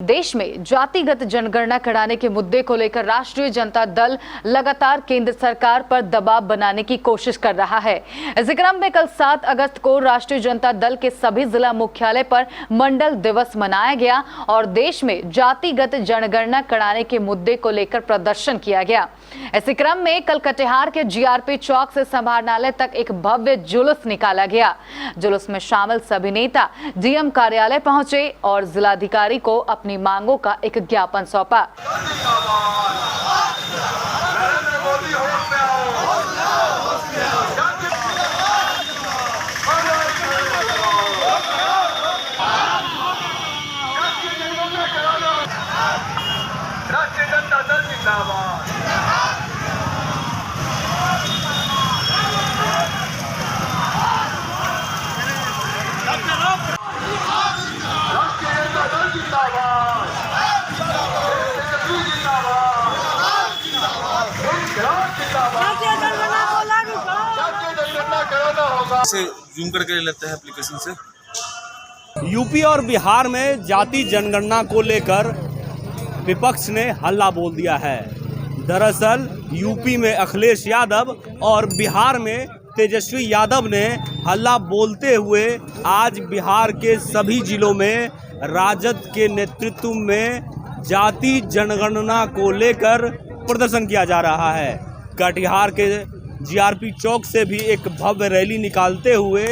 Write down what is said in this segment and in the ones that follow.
देश में जातिगत जनगणना कराने के मुद्दे को लेकर राष्ट्रीय जनता दल लगातार केंद्र सरकार पर दबाव बनाने की कोशिश कर रहा है। इसी क्रम में कल 7 अगस्त को राष्ट्रीय जनता दल के सभी जिला मुख्यालय पर मंडल दिवस मनाया गया और देश में जातिगत जनगणना कराने के मुद्दे को लेकर प्रदर्शन किया गया। इसी क्रम में कल कटिहार के जीआरपी चौक से समाहरणालय तक एक भव्य जुलूस निकाला गया। जुलूस में शामिल सभी नेता डीएम कार्यालय पहुंचे और जिलाधिकारी को अपनी मांगों का एक ज्ञापन सौंपा। राष्ट्रीय जनता दल जिंदाबाद। से जूम करके ले लेते हैं एप्लीकेशन से। यूपी और बिहार में जाति जनगणना को लेकर विपक्ष ने हल्ला बोल दिया है। दरअसल यूपी में अखिलेश यादव और बिहार में तेजस्वी यादव ने हल्ला बोलते हुए आज बिहार के सभी जिलों में राजद के नेतृत्व में जाति जनगणना को लेकर प्रदर्शन किया जा रहा है। कटिहार के जीआरपी चौक से भी एक भव्य रैली निकालते हुए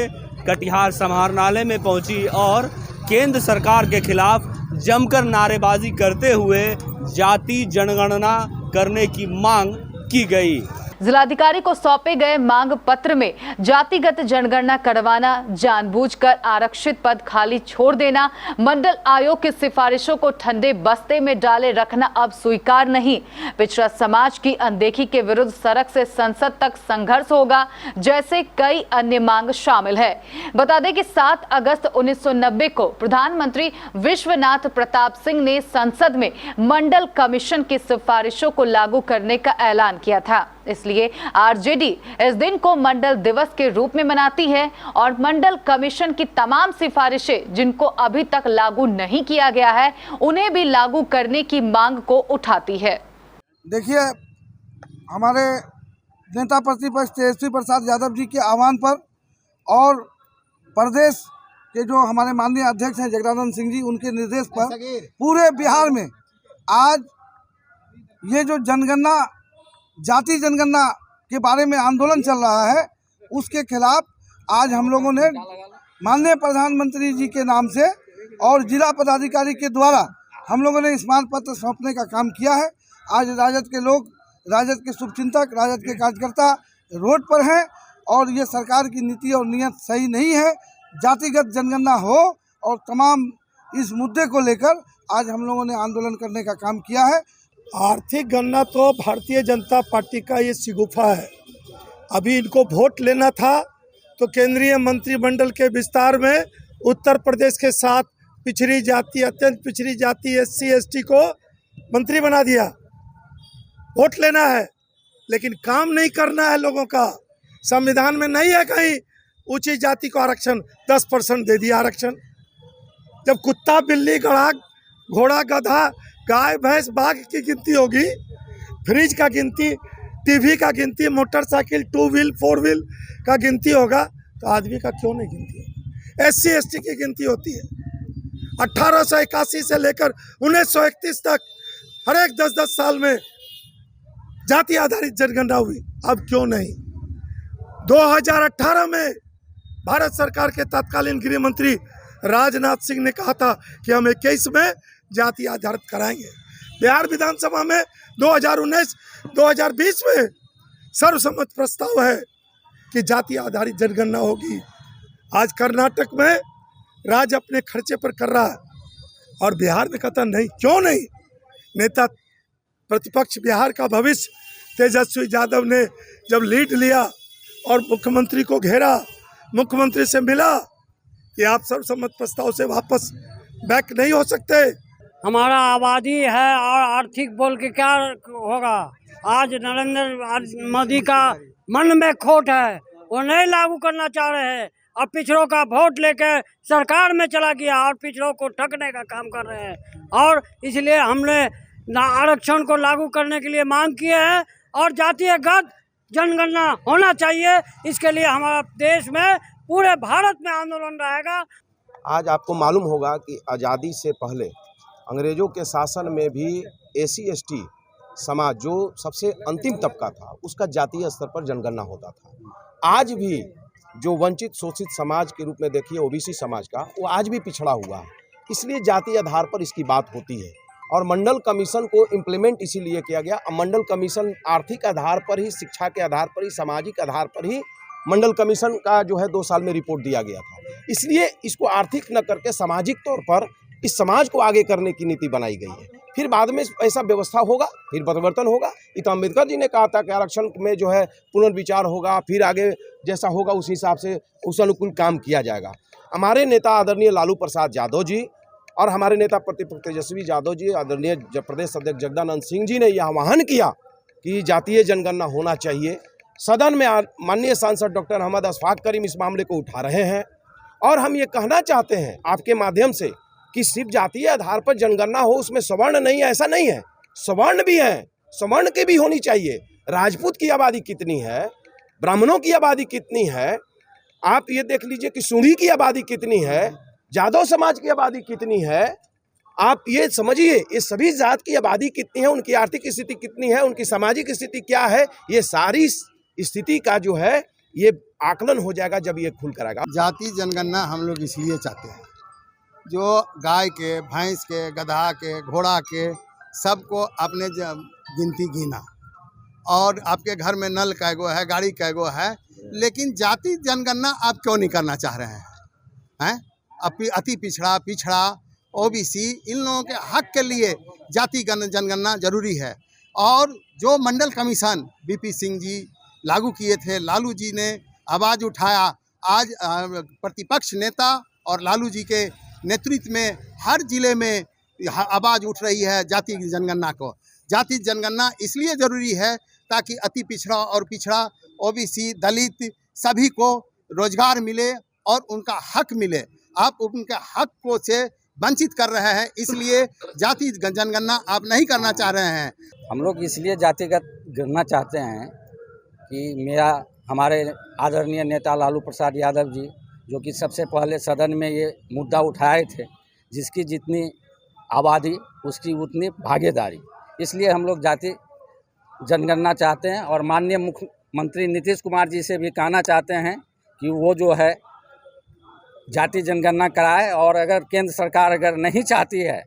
कटिहार समाहरणालय में पहुंची और केंद्र सरकार के खिलाफ जमकर नारेबाजी करते हुए जाति जनगणना करने की मांग की गई। जिलाधिकारी को सौंपे गए मांग पत्र में जातिगत जनगणना करवाना, जानबूझकर आरक्षित पद खाली छोड़ देना, मंडल आयोग की सिफारिशों को ठंडे बस्ते में डाले रखना अब स्वीकार नहीं, पिछड़ा समाज की अनदेखी के विरुद्ध सड़क से संसद तक संघर्ष होगा, जैसे कई अन्य मांग शामिल है। बता दें कि 7 अगस्त 1990 को प्रधानमंत्री विश्वनाथ प्रताप सिंह ने संसद में मंडल कमीशन की सिफारिशों को लागू करने का ऐलान किया था। इसलिए आरजेडी इस दिन को मंडल दिवस के रूप में मनाती है और मंडल कमीशन की तमाम सिफारिशें जिनको अभी तक लागू नहीं किया गया है उन्हें भी लागू करने की मांग को उठाती है। देखिए, हमारे नेता प्रतिपक्ष तेजस्वी प्रसाद यादव जी के आह्वान पर और प्रदेश के जो हमारे माननीय अध्यक्ष हैं जगदानंद सिंह जी, उनके निर्देश पर पूरे बिहार में आज ये जो जनगणना जाति जनगणना के बारे में आंदोलन चल रहा है, उसके खिलाफ आज हम लोगों ने माननीय प्रधानमंत्री जी के नाम से और जिला पदाधिकारी के द्वारा हम लोगों ने स्मारक पत्र सौंपने का काम किया है। आज राजद के लोग, राजद के शुभचिंतक, राजद के कार्यकर्ता रोड पर हैं और ये सरकार की नीति और नीयत सही नहीं है। जातिगत जनगणना हो और तमाम इस मुद्दे को लेकर आज हम लोगों ने आंदोलन करने का काम किया है। आर्थिक गणना तो भारतीय जनता पार्टी का ये शिगुफा है। अभी इनको वोट लेना था तो केंद्रीय मंत्रिमंडल के विस्तार में उत्तर प्रदेश के 7 पिछड़ी जाति, अत्यंत पिछड़ी जाति SC ST को मंत्री बना दिया। वोट लेना है लेकिन काम नहीं करना है लोगों का। संविधान में नहीं है कहीं ऊंची जाति को आरक्षण, 10% दे दिया आरक्षण। जब कुत्ता, बिल्ली, गधा, घोड़ा, गधा, गाय, भैंस, बाघ की गिनती होगी, फ्रिज का गिनती, टीवी का गिनती, मोटरसाइकिल, 2 व्हील 4 व्हील का गिनती होगा तो आदमी का क्यों नहीं गिनती है? SC ST की गिनती होती है। 1881 से लेकर 1931 तक हर एक 10-10 साल में जाति आधारित जनगणना हुई, अब क्यों नहीं? 2018 में भारत सरकार के तत्कालीन गृह मंत्री राजनाथ सिंह ने कहा था कि हम 21 में जाति आधारित कराएंगे। बिहार विधानसभा में 2019-2020 में सर्वसम्मत प्रस्ताव है कि जाति आधारित जनगणना होगी। आज कर्नाटक में राज्य अपने खर्चे पर कर रहा है और बिहार में कहता नहीं, क्यों नहीं? नेता प्रतिपक्ष बिहार का भविष्य तेजस्वी यादव ने जब लीड लिया और मुख्यमंत्री को घेरा, मुख्यमंत्री से मिला कि आप सर्वसम्मत प्रस्ताव से वापस बैक नहीं हो सकते। हमारा आबादी है और आर्थिक बोल के क्या होगा? आज नरेंद्र मोदी का मन में खोट है, वो नहीं लागू करना चाह रहे हैं और पिछड़ों का वोट लेकर सरकार में चला गया और पिछड़ों को ठगने का काम कर रहे हैं। और इसलिए हमने आरक्षण को लागू करने के लिए मांग की है और जातिगत जनगणना होना चाहिए। इसके लिए हमारा देश में पूरे भारत में आंदोलन रहेगा। आज आपको मालूम होगा कि आज़ादी से पहले अंग्रेज़ों के शासन में भी SC/ST समाज जो सबसे अंतिम तबका था उसका जातीय स्तर पर जनगणना होता था। आज भी जो वंचित शोषित समाज के रूप में देखिए OBC समाज का, वो आज भी पिछड़ा हुआ है। इसलिए जातीय आधार पर इसकी बात होती है और मंडल कमीशन को इम्प्लीमेंट इसीलिए किया गया। मंडल कमीशन आर्थिक आधार पर ही, शिक्षा के आधार पर ही, सामाजिक आधार पर ही मंडल कमीशन का जो है 2 साल में रिपोर्ट दिया गया था। इसलिए इसको आर्थिक न करके सामाजिक तौर पर इस समाज को आगे करने की नीति बनाई गई है। फिर बाद में ऐसा व्यवस्था होगा, फिर परिवर्तन होगा। ये तो अम्बेडकर जी ने कहा था कि आरक्षण में जो है पुनर्विचार होगा, फिर आगे जैसा होगा उस हिसाब से उस अनुकूल काम किया जाएगा। हमारे नेता आदरणीय लालू प्रसाद यादव जी और हमारे नेता प्रतिपक्ष तेजस्वी यादव जी, आदरणीय प्रदेश अध्यक्ष जगदानंद सिंह जी ने यह आह्वान किया कि जातीय जनगणना होना चाहिए। सदन में माननीय सांसद डॉक्टर अहमद अशफाक करीम इस मामले को उठा रहे हैं और हम ये कहना चाहते हैं आपके माध्यम से कि सिर्फ जातीय आधार पर जनगणना हो, उसमें सवर्ण नहीं है, ऐसा नहीं है। सवर्ण भी हैं, सवर्ण की भी होनी चाहिए। राजपूत की आबादी कितनी है, ब्राह्मणों की आबादी कितनी है, आप ये देख लीजिए कि सूढ़ी की आबादी कितनी है, यादव समाज की आबादी कितनी है। आप ये समझिए ये सभी जात की आबादी कितनी है, उनकी आर्थिक स्थिति कितनी है, उनकी सामाजिक स्थिति क्या है, ये सारी स्थिति का जो है ये आकलन हो जाएगा जब ये खुल कर आएगा। जाति जनगणना हम लोग इसलिए चाहते हैं, जो गाय के, भैंस के, गधा के, घोड़ा के सबको अपने गिनती गिना और आपके घर में नल कैगो है, गाड़ी कैगो है, लेकिन जाति जनगणना आप क्यों नहीं करना चाह रहे हैं? अति पिछड़ा OBC इन लोगों के हक के लिए जाति जनगणना जरूरी है। और जो मंडल कमीशन BP सिंह जी लागू किए थे, लालू जी ने आवाज़ उठाया। आज प्रतिपक्ष नेता और लालू जी के नेतृत्व में हर जिले में आवाज़ उठ रही है जाति जनगणना को। जाति जनगणना इसलिए ज़रूरी है ताकि अति पिछड़ा और पिछड़ा OBC दलित सभी को रोजगार मिले और उनका हक मिले। आप उनके हक को से वंचित कर रहे हैं, इसलिए जाति जनगणना आप नहीं करना चाह रहे हैं। हम लोग इसलिए जातिगत गणना चाहते हैं कि हमारे आदरणीय नेता लालू प्रसाद यादव जी, जो कि सबसे पहले सदन में ये मुद्दा उठाए थे, जिसकी जितनी आबादी उसकी उतनी भागीदारी, इसलिए हम लोग जाति जनगणना चाहते हैं। और माननीय मुख्यमंत्री नीतीश कुमार जी से भी कहना चाहते हैं कि वो जो है जाति जनगणना कराए, और अगर केंद्र सरकार अगर नहीं चाहती है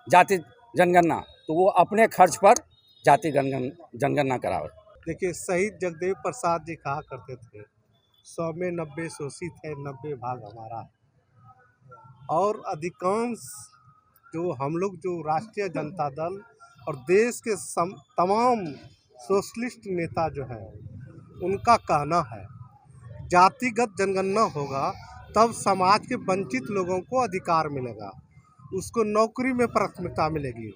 जाति जनगणना तो वो अपने खर्च पर जाति जनगणना करावे। देखिए, शहीद जगदेव प्रसाद जी कहा करते थे 100 में 90 शोषित है, 90 भाग हमारा है। और अधिकांश जो हम लोग जो राष्ट्रीय जनता दल और देश के तमाम सोशलिस्ट नेता जो हैं उनका कहना है जातिगत जनगणना होगा तब समाज के वंचित लोगों को अधिकार मिलेगा, उसको नौकरी में प्राथमिकता मिलेगी,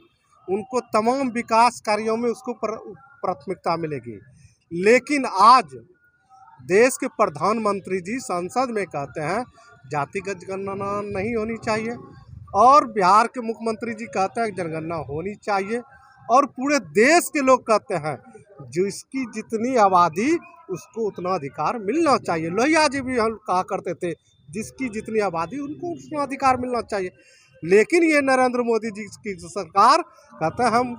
उनको तमाम विकास कार्यों में उसको प्राथमिकता मिलेगी। लेकिन आज देश के प्रधानमंत्री जी संसद में कहते हैं जातिगत जनगणना नहीं होनी चाहिए, और बिहार के मुख्यमंत्री जी कहते हैं जनगणना होनी चाहिए, और पूरे देश के लोग कहते हैं जिसकी जितनी आबादी उसको उतना अधिकार मिलना चाहिए। लोहिया जी भी हम कहा करते थे जिसकी जितनी आबादी उनको उतना अधिकार मिलना चाहिए। लेकिन ये नरेंद्र मोदी जी की सरकार कहते हैं हम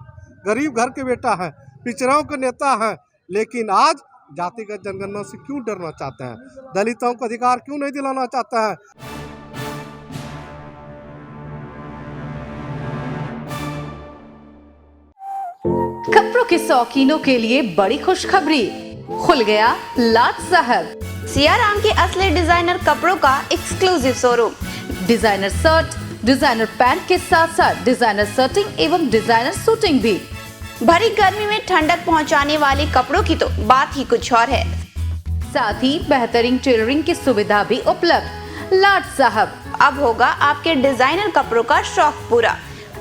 गरीब घर के बेटा हैं, पिछड़ों के नेता हैं, लेकिन आज जातिगत जनगणना से क्यों डरना चाहते हैं, दलितों को अधिकार क्यों नहीं दिलाना चाहते हैं। कपड़ों के शौकीनों के लिए बड़ी खुशखबरी, खुल गया लाट साहब। सियाराम के असली डिजाइनर कपड़ों का exclusive showroom. Designer shirt, designer pant के साथ साथ डिजाइनर शर्टिंग एवं डिजाइनर सूटिंग भी। भरी गर्मी में ठंडक पहुंचाने वाले कपड़ों की तो बात ही कुछ और है। साथ ही बेहतरीन टेलरिंग की सुविधा भी उपलब्ध। लाट साहब, अब होगा आपके डिजाइनर कपड़ों का शौक पूरा।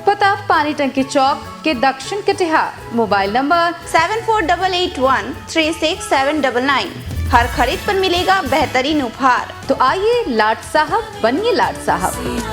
पता पानी टंकी चौक के दक्षिण कटिहार। Mobile number 7488136799। हर खरीद पर मिलेगा बेहतरीन उपहार। तो आइए लाट साहब बनिए लाट साहब।